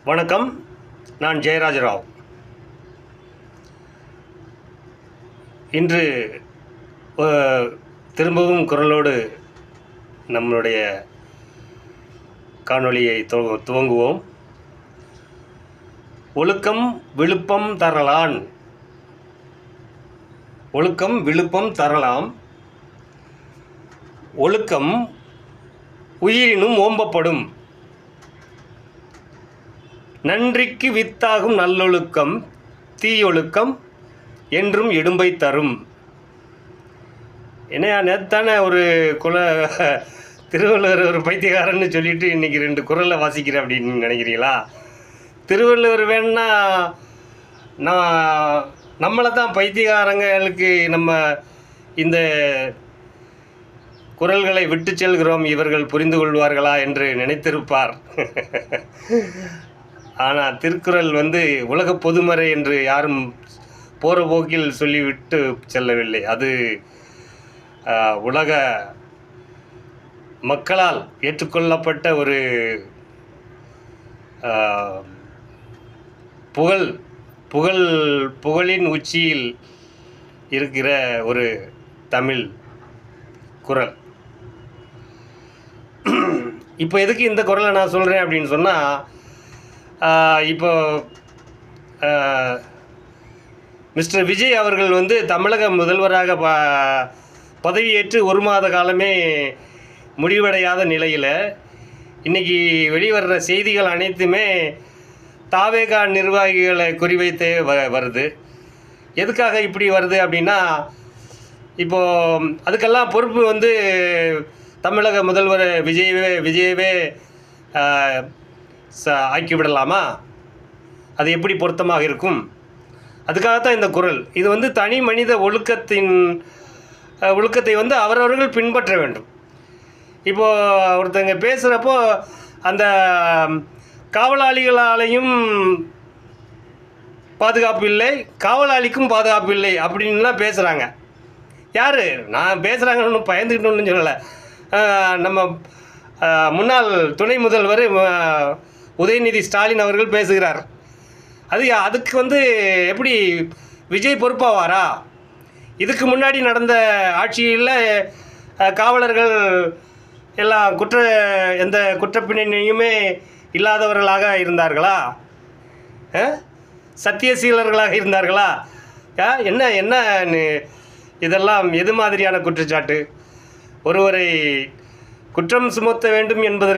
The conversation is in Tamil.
வணக்கம். நான் ஜெயராஜராவ். இன்று திரும்பவும் குரலோடு நம்மளுடைய காணொளியை துவங்குவோம். ஒழுக்கம் விழுப்பம் தரலான். ஒழுக்கம் விழுப்பம் தரலாம். ஒழுக்கம் உயிரினும் ஓம்பப்படும். நன்றிக்கு வித்தாகும் நல்லொழுக்கம் தீயொழுக்கம் என்றும் இடும்பை தரும். என்னையா நேத்தானே ஒரு திருவள்ளுவர் ஒரு பைத்தியக்காரன்னு சொல்லிட்டு இன்றைக்கி 2 குறளை வாசிக்கிறேன் அப்படின்னு நினைக்கிறீங்களா? திருவள்ளுவர் வேணுன்னா நம்மளை தான் பைத்தியக்காரங்களுக்கு நம்ம இந்த குறள்களை விட்டு செல்கிறோம், இவர்கள் புரிந்து கொள்வார்களா என்று நினைத்திருப்பார். ஆனால் திருக்குறள் உலக பொதுமறை என்று யாரும் போகிற போக்கில் சொல்லிவிட்டு செல்லவில்லை. அது உலக மக்களால் ஏற்றுக்கொள்ளப்பட்ட ஒரு புகழின் உச்சியில் இருக்கிற ஒரு தமிழ் குறள். இப்போ எதுக்கு இந்த குறளை நான் சொல்கிறேன் அப்படின்னு சொன்னால், இப்போ மிஸ்டர் விஜய் அவர்கள் தமிழக முதல்வராக பதவியேற்று 1 மாத காலமே முடிவடையாத நிலையில் இன்றைக்கி வெளிவர்ற செய்திகள் அனைத்துமே தாவேகா நிர்வாகிகளை குறிவைத்தே வருது. எதுக்காக இப்படி வருது அப்படின்னா, இப்போது அதுக்கெல்லாம் பொறுப்பு தமிழக முதல்வர் விஜயவே ஆக்கிவிடலாமா? அது எப்படி பொருத்தமாக இருக்கும்? அதுக்காகத்தான் இந்த குறள். இது தனி மனித ஒழுக்கத்தை அவரவர்கள் பின்பற்ற வேண்டும். இப்போது ஒருத்தங்க பேசுகிறப்போ அந்த காவலாளிகளாலையும் பாதுகாப்பு இல்லை, காவலாளிக்கும் பாதுகாப்பு இல்லை அப்படின்லாம் பேசுகிறாங்க. யார் நான் பேசுகிறாங்கன்னு பயந்துக்கிட்டோன்னு சொல்லலை. நம்ம முன்னாள் துணை முதல்வர் உதயநிதி ஸ்டாலின் அவர்கள் பேசுகிறார். அதுக்கு எப்படி விஜய் பொறுப்பாவாரா? இதுக்கு முன்னாடி நடந்த ஆட்சியில் காவலர்கள் எல்லாம் எந்த குற்றப்பின்னணியுமே இல்லாதவர்களாக இருந்தார்களா? சத்தியசீலர்களாக இருந்தார்களா? என்ன இதெல்லாம் எது மாதிரியான குற்றச்சாட்டு? ஒருவரை குற்றம் சுமத்த வேண்டும் என்பதற்கு